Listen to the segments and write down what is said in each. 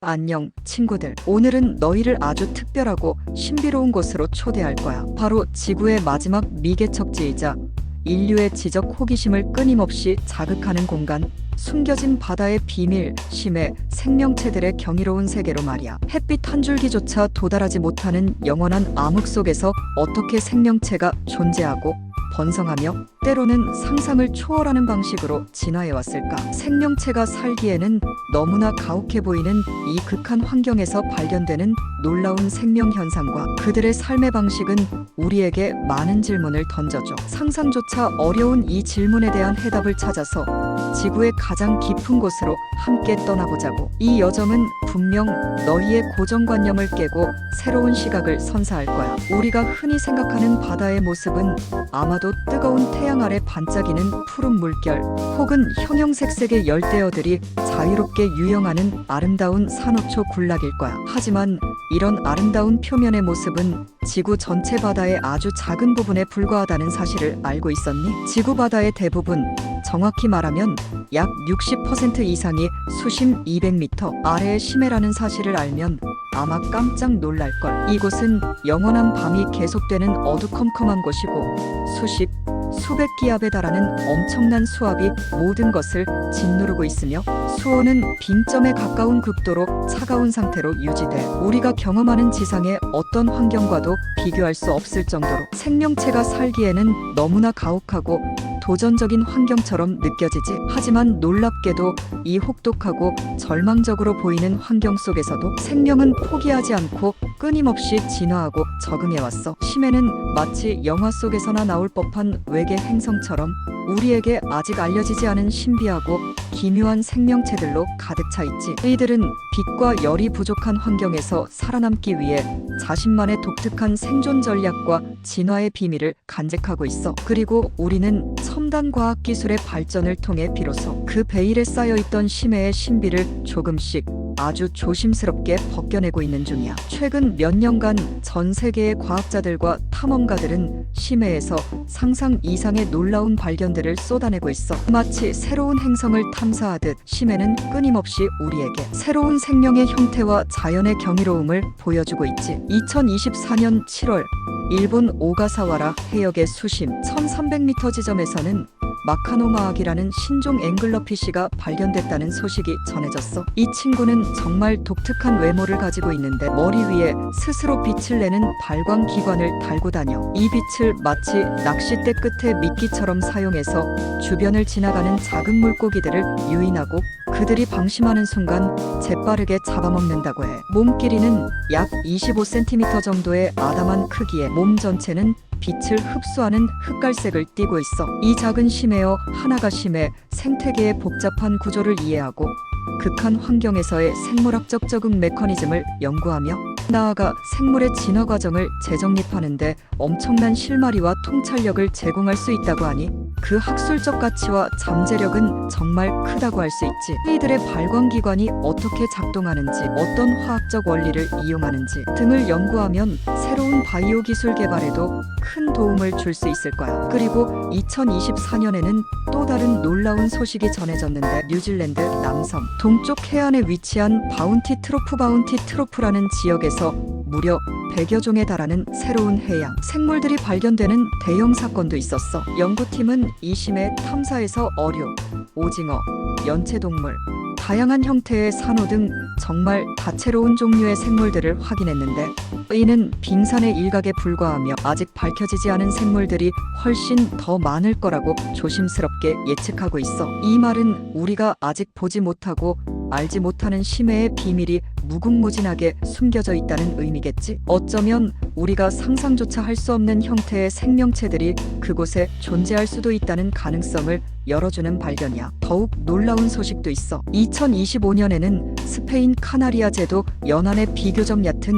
안녕, 친구들. 오늘은 너희를 아주 특별하고 신비로운 곳으로 초대할 거야. 바로 지구의 마지막 미개척지이자 인류의 지적 호기심을 끊임없이 자극하는 공간, 숨겨진 바다의 비밀, 심해, 생명체들의 경이로운 세계로 말이야. 햇빛 한 줄기조차 도달하지 못하는 영원한 암흑 속에서 어떻게 생명체가 존재하고 번성하며 때로는 상상을 초월하는 방식으로 진화해왔을까? 생명체가 살기에는 너무나 가혹해 보이는 이 극한 환경에서 발견되는 놀라운 생명 현상과 그들의 삶의 방식은 우리에게 많은 질문을 던져줘. 상상조차 어려운 이 질문에 대한 해답을 찾아서 지구의 가장 깊은 곳으로 함께 떠나보자고. 이 여정은 분명 너희의 고정관념을 깨고 새로운 시각을 선사할 거야. 우리가 흔히 생각하는 바다의 모습은 아마도 뜨거운 태양 아래 반짝이는 푸른 물결 혹은 형형색색의 열대어들이 자유롭게 유영하는 아름다운 산호초 군락일 거야. 하지만 이런 아름다운 표면의 모습은 지구 전체 바다의 아주 작은 부분에 불과하다는 사실을 알고 있었니? 지구 바다의 대부분, 정확히 말하면 약 60% 이상이 수심 200m 아래의 심해라는 사실을 알면 아마 깜짝 놀랄걸. 이곳은 영원한 밤이 계속되는 어두컴컴한 곳이고 수백 기압에 달하는 엄청난 수압이 모든 것을 짓누르고 있으며 수온은 빙점에 가까운 극도로 차가운 상태로 유지돼 우리가 경험하는 지상의 어떤 환경과도 비교할 수 없을 정도로 생명체가 살기에는 너무나 가혹하고 도전적인 환경처럼 느껴지지. 하지만 놀랍게도 이 혹독하고 절망적으로 보이는 환경 속에서도 생명은 포기하지 않고 끊임없이 진화하고 적응해왔어. 심해는 마치 영화 속에서나 나올 법한 외계 행성처럼 우리에게 아직 알려지지 않은 신비하고 기묘한 생명체들로 가득 차 있지. 이들은 빛과 열이 부족한 환경에서 살아남기 위해 자신만의 독특한 생존 전략과 진화의 비밀을 간직하고 있어. 그리고 우리는 첨단 과학 기술의 발전을 통해 비로소 그 베일에 쌓여있던 심해의 신비를 조금씩 아주 조심스럽게 벗겨내고 있는 중이야. 최근 몇 년간 전 세계의 과학자들과 탐험가들은 심해에서 상상 이상의 놀라운 발견들을 쏟아내고 있어. 마치 새로운 행성을 탐사하듯 심해는 끊임없이 우리에게 새로운 생명의 형태와 자연의 경이로움을 보여주고 있지. 2024년 7월 일본 오가사와라 해역의 수심 1300m 지점에서는 마카노마악이라는 신종 앵글러피쉬가 발견됐다는 소식이 전해졌어. 이 친구는 정말 독특한 외모를 가지고 있는데 머리 위에 스스로 빛을 내는 발광기관을 달고 다녀. 이 빛을 마치 낚싯대 끝에 미끼처럼 사용해서 주변을 지나가는 작은 물고기들을 유인하고 그들이 방심하는 순간 재빠르게 잡아먹는다고 해. 몸 길이는 약 25cm 정도의 아담한 크기에 몸 전체는 빛을 흡수하는 흑갈색을 띠고 있어. 이 작은 심해어 하나가 심해 생태계의 복잡한 구조를 이해하고 극한 환경에서의 생물학적 적응 메커니즘을 연구하며 나아가 생물의 진화 과정을 재정립하는데 엄청난 실마리와 통찰력을 제공할 수 있다고 하니 그 학술적 가치와 잠재력은 정말 크다고 할 수 있지. 이들의 발광기관이 어떻게 작동하는지, 어떤 화학적 원리를 이용하는지 등을 연구하면 새로운 바이오 기술 개발에도 큰 도움을 줄 수 있을 거야. 그리고 2024년에는 또 다른 놀라운 소식이 전해졌는데 뉴질랜드 남섬 동쪽 해안에 위치한 바운티 트로프라는 지역에서 무려 100여 종에 달하는 새로운 해양 생물들이 발견되는 대형 사건도 있었어. 연구팀은 이 심해 탐사에서 어류, 오징어, 연체동물, 다양한 형태의 산호 등 정말 다채로운 종류의 생물들을 확인했는데 이는 빙산의 일각에 불과하며 아직 밝혀지지 않은 생물들이 훨씬 더 많을 거라고 조심스럽게 예측하고 있어. 이 말은 우리가 아직 보지 못하고 알지 못하는 심해의 비밀이 무궁무진하게 숨겨져 있다는 의미겠지? 어쩌면 우리가 상상조차 할 수 없는 형태의 생명체들이 그곳에 존재할 수도 있다는 가능성을 열어주는 발견이야. 더욱 놀라운 소식도 있어. 2025년에는 스페인 카나리아 제도 연안의 비교적 얕은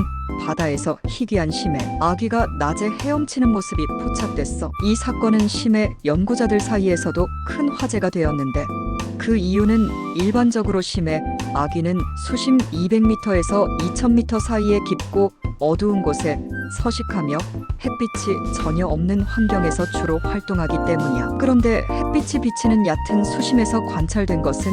바다에서 희귀한 심해 아기가 낮에 헤엄치는 모습이 포착됐어. 이 사건은 심해 연구자들 사이에서도 큰 화제가 되었는데 그 이유는 일반적으로 심해 아기는 수심 200m에서 2000m 사이의 깊고 어두운 곳에 서식하며 햇빛이 전혀 없는 환경에서 주로 활동하기 때문이야. 그런데 햇빛이 비치는 얕은 수심에서 관찰된 것은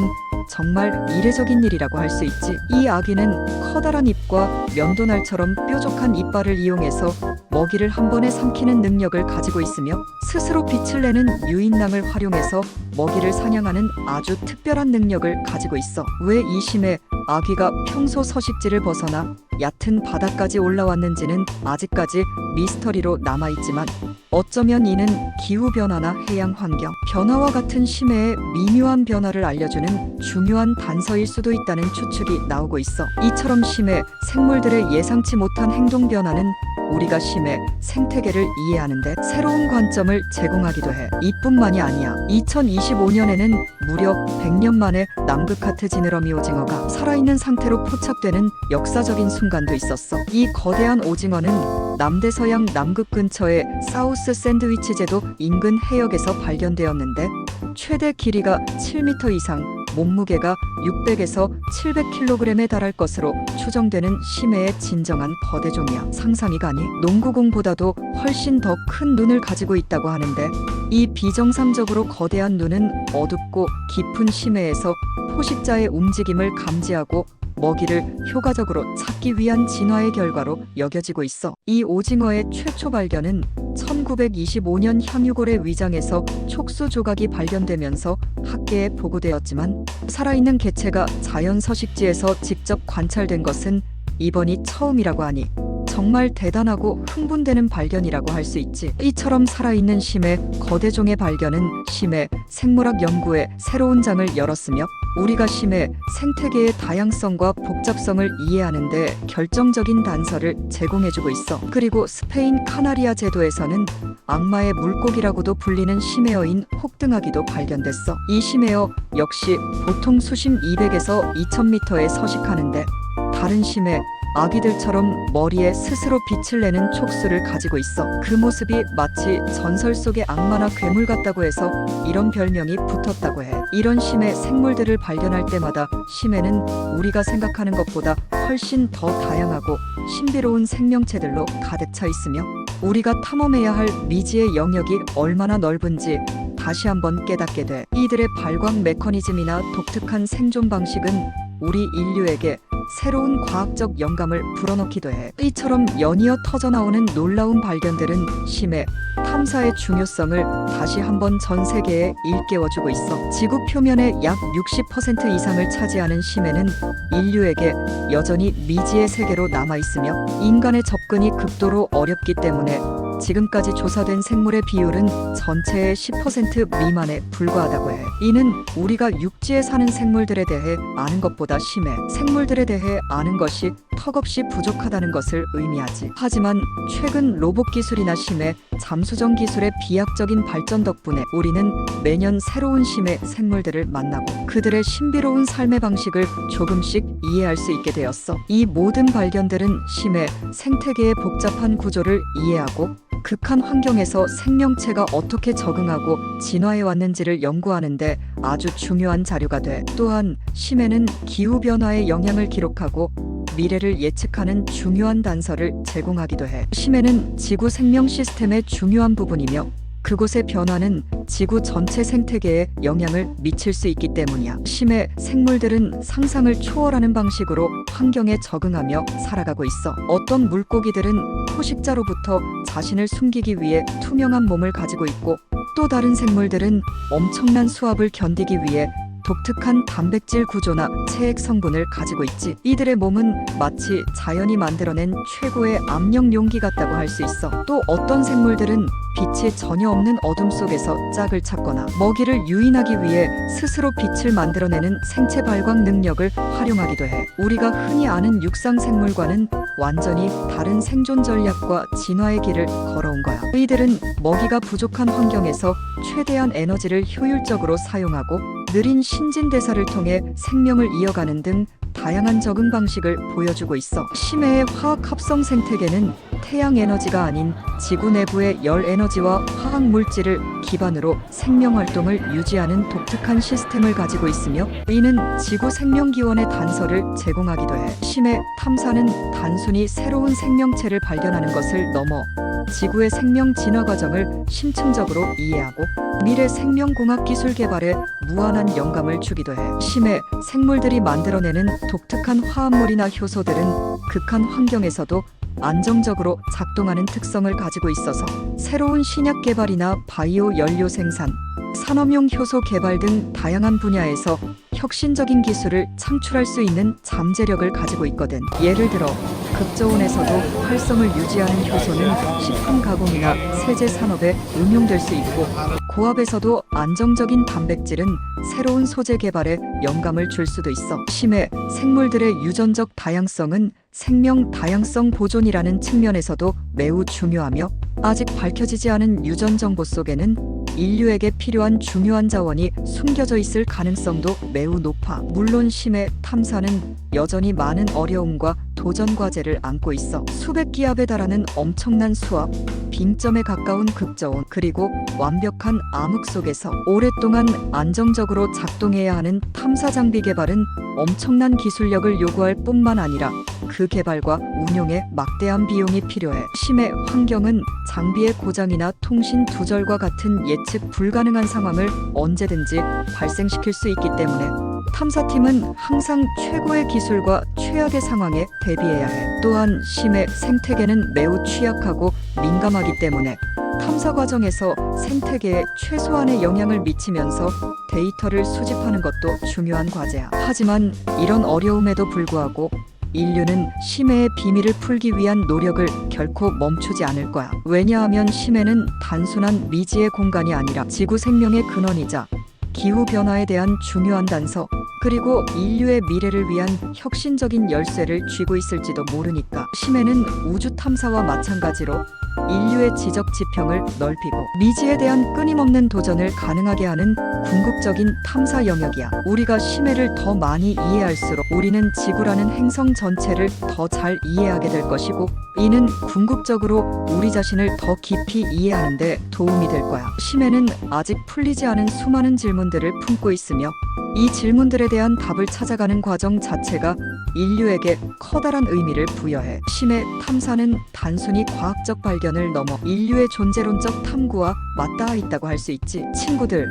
정말 이례적인 일이라고 할 수 있지. 이 아기는 커다란 입과 면도날처럼 뾰족한 이빨을 이용해서 먹이를 한 번에 삼키는 능력을 가지고 있으며 스스로 빛을 내는 유인낭을 활용해서 먹이를 사냥하는 아주 특별한 능력을 가지고 있어. 왜 이 심해 아기가 평소 서식지를 벗어나 얕은 바다까지 올라왔는지는 아직까지 미스터리로 남아있지만 어쩌면 이는 기후변화나 해양 환경 변화와 같은 심해의 미묘한 변화를 알려주는 중요한 단서일 수도 있다는 추측이 나오고 있어. 이처럼 심해 생물들의 예상치 못한 행동 변화는 우리가 심해 생태계를 이해하는데 새로운 관점을 제공하기도 해. 이뿐만이 아니야. 2025년에는 무려 100년 만에 남극하트 지느러미 오징어가 살아있는 상태로 포착되는 역사적인 순간도 있었어. 이 거대한 오징어는 남대서양 남극 근처의 사우스 샌드위치 제도 인근 해역에서 발견되었는데 최대 길이가 7m 이상, 몸무게가 600에서 700kg에 달할 것으로 추정되는 심해의 진정한 거대종이야. 상상이 가니? 농구공보다도 훨씬 더 큰 눈을 가지고 있다고 하는데 이 비정상적으로 거대한 눈은 어둡고 깊은 심해에서 포식자의 움직임을 감지하고 먹이를 효과적으로 찾기 위한 진화의 결과로 여겨지고 있어. 이 오징어의 최초 발견은 1925년 향유골의 위장에서 촉수 조각이 발견되면서 학계에 보고되었지만 살아있는 개체가 자연 서식지에서 직접 관찰된 것은 이번이 처음이라고 하니 정말 대단하고 흥분되는 발견이라고 할 수 있지. 이처럼 살아있는 심해 거대종의 발견은 심해 생물학 연구의 새로운 장을 열었으며 우리가 심해 생태계의 다양성과 복잡성을 이해하는 데 결정적인 단서를 제공해주고 있어. 그리고 스페인 카나리아 제도에서는 악마의 물고기라고도 불리는 심해어인 혹등아기도 발견됐어. 이 심해어 역시 보통 수심 200에서 2000m에 서식하는데 다른 심해 아기들처럼 머리에 스스로 빛을 내는 촉수를 가지고 있어. 그 모습이 마치 전설 속의 악마나 괴물 같다고 해서 이런 별명이 붙었다고 해. 이런 심해 생물들을 발견할 때마다 심해는 우리가 생각하는 것보다 훨씬 더 다양하고 신비로운 생명체들로 가득 차 있으며 우리가 탐험해야 할 미지의 영역이 얼마나 넓은지 다시 한번 깨닫게 돼. 이들의 발광 메커니즘이나 독특한 생존 방식은 우리 인류에게 새로운 과학적 영감을 불어넣기도 해. 이처럼 연이어 터져나오는 놀라운 발견들은 심해 탐사의 중요성을 다시 한번 전 세계에 일깨워주고 있어. 지구 표면의 약 60% 이상을 차지하는 심해는 인류에게 여전히 미지의 세계로 남아있으며 인간의 접근이 극도로 어렵기 때문에 지금까지 조사된 생물의 비율은 전체의 10% 미만에 불과하다고 해. 이는 우리가 육지에 사는 생물들에 대해 아는 것보다 심해 생물들에 대해 아는 것이 턱없이 부족하다는 것을 의미하지. 하지만 최근 로봇 기술이나 심해 잠수정 기술의 비약적인 발전 덕분에 우리는 매년 새로운 심해 생물들을 만나고 그들의 신비로운 삶의 방식을 조금씩 이해할 수 있게 되었어. 이 모든 발견들은 심해 생태계의 복잡한 구조를 이해하고 극한 환경에서 생명체가 어떻게 적응하고 진화해 왔는지를 연구하는데 아주 중요한 자료가 돼. 또한 심해는 기후변화의 영향을 기록하고 미래를 예측하는 중요한 단서를 제공하기도 해. 심해는 지구 생명 시스템의 중요한 부분이며 그곳의 변화는 지구 전체 생태계에 영향을 미칠 수 있기 때문이야. 심해 생물들은 상상을 초월하는 방식으로 환경에 적응하며 살아가고 있어. 어떤 물고기들은 포식자로부터 자신을 숨기기 위해 투명한 몸을 가지고 있고 또 다른 생물들은 엄청난 수압을 견디기 위해 독특한 단백질 구조나 체액 성분을 가지고 있지. 이들의 몸은 마치 자연이 만들어낸 최고의 압력 용기 같다고 할 수 있어. 또 어떤 생물들은 빛이 전혀 없는 어둠 속에서 짝을 찾거나 먹이를 유인하기 위해 스스로 빛을 만들어내는 생체 발광 능력을 활용하기도 해. 우리가 흔히 아는 육상 생물과는 완전히 다른 생존 전략과 진화의 길을 걸어온 거야. 이들은 먹이가 부족한 환경에서 최대한 에너지를 효율적으로 사용하고 느린 신진대사를 통해 생명을 이어가는 등 다양한 적응 방식을 보여주고 있어. 심해의 화학 합성 생태계는 태양 에너지가 아닌 지구 내부의 열 에너지와 화학 물질을 기반으로 생명 활동을 유지하는 독특한 시스템을 가지고 있으며 이는 지구 생명 기원의 단서를 제공하기도 해. 심해 탐사는 단순히 새로운 생명체를 발견하는 것을 넘어 지구의 생명 진화 과정을 심층적으로 이해하고 미래 생명공학 기술 개발에 무한한 영감을 주기도 해. 심해 생물들이 만들어내는 독특한 화합물이나 효소들은 극한 환경에서도 안정적으로 작동하는 특성을 가지고 있어서 새로운 신약 개발이나 바이오 연료 생산, 산업용 효소 개발 등 다양한 분야에서 혁신적인 기술을 창출할 수 있는 잠재력을 가지고 있거든. 예를 들어 극저온에서도 활성을 유지하는 효소는 식품 가공이나 세제 산업에 응용될 수 있고, 고압에서도 안정적인 단백질은 새로운 소재 개발에 영감을 줄 수도 있어. 심해 생물들의 유전적 다양성은 생명 다양성 보존이라는 측면에서도 매우 중요하며, 아직 밝혀지지 않은 유전 정보 속에는 인류에게 필요한 중요한 자원이 숨겨져 있을 가능성도 매우 높아. 물론 심해 탐사는 여전히 많은 어려움과 도전 과제를 안고 있어. 수백 기압에 달하는 엄청난 수압, 빙점에 가까운 극저온, 그리고 완벽한 암흑 속에서 오랫동안 안정적으로 작동해야 하는 탐사 장비 개발은 엄청난 기술력을 요구할 뿐만 아니라 그 개발과 운용에 막대한 비용이 필요해. 심해 환경은 장비의 고장이나 통신 두절과 같은 예측 불가능한 상황을 언제든지 발생시킬 수 있기 때문에 탐사팀은 항상 최고의 기술과 최악의 상황에 대비해야 해. 또한 심해 생태계는 매우 취약하고 민감하기 때문에 탐사 과정에서 생태계에 최소한의 영향을 미치면서 데이터를 수집하는 것도 중요한 과제야. 하지만 이런 어려움에도 불구하고 인류는 심해의 비밀을 풀기 위한 노력을 결코 멈추지 않을 거야. 왜냐하면 심해는 단순한 미지의 공간이 아니라 지구 생명의 근원이자 기후변화에 대한 중요한 단서, 그리고 인류의 미래를 위한 혁신적인 열쇠를 쥐고 있을지도 모르니까. 심해는 우주 탐사와 마찬가지로 인류의 지적 지평을 넓히고 미지에 대한 끊임없는 도전을 가능하게 하는 궁극적인 탐사 영역이야. 우리가 심해를 더 많이 이해할수록 우리는 지구라는 행성 전체를 더 잘 이해하게 될 것이고, 이는 궁극적으로 우리 자신을 더 깊이 이해하는 데 도움이 될 거야. 심해는 아직 풀리지 않은 수많은 질문들을 품고 있으며, 이 질문들에 대한 답을 찾아가는 과정 자체가 인류에게 커다란 의미를 부여해. 심해 탐사는 단순히 과학적 발견을 넘어 인류의 존재론적 탐구와 맞닿아 있다고 할 수 있지. 친구들,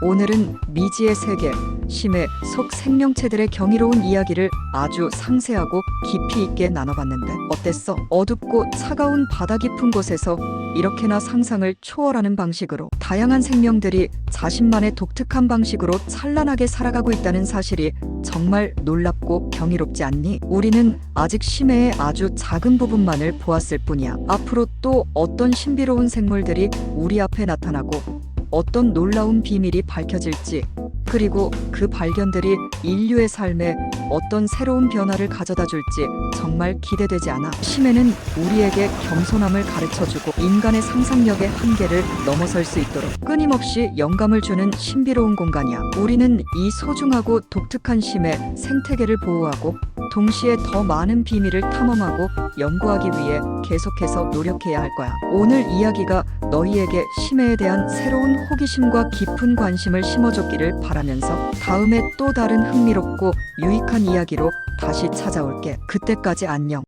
오늘은 미지의 세계, 심해 속 생명체들의 경이로운 이야기를 아주 상세하고 깊이 있게 나눠봤는데 어땠어? 어둡고 차가운 바다 깊은 곳에서 이렇게나 상상을 초월하는 방식으로 다양한 생명들이 자신만의 독특한 방식으로 찬란하게 살아가고 있다는 사실이 정말 놀랍고 경이롭지 않니? 우리는 아직 심해의 아주 작은 부분만을 보았을 뿐이야. 앞으로 또 어떤 신비로운 생물들이 우리 앞에 나타나고 어떤 놀라운 비밀이 밝혀질지, 그리고 그 발견들이 인류의 삶에 어떤 새로운 변화를 가져다 줄지 정말 기대되지 않아? 심해는 우리에게 겸손함을 가르쳐주고 인간의 상상력의 한계를 넘어설 수 있도록 끊임없이 영감을 주는 신비로운 공간이야. 우리는 이 소중하고 독특한 심해 생태계를 보호하고 동시에 더 많은 비밀을 탐험하고 연구하기 위해 계속해서 노력해야 할 거야. 오늘 이야기가 너희에게 심해에 대한 새로운 호기심과 깊은 관심을 심어줬기를 바라면서 다음에 또 다른 흥미롭고 유익한 이야기로 다시 찾아올게. 그때까지 안녕.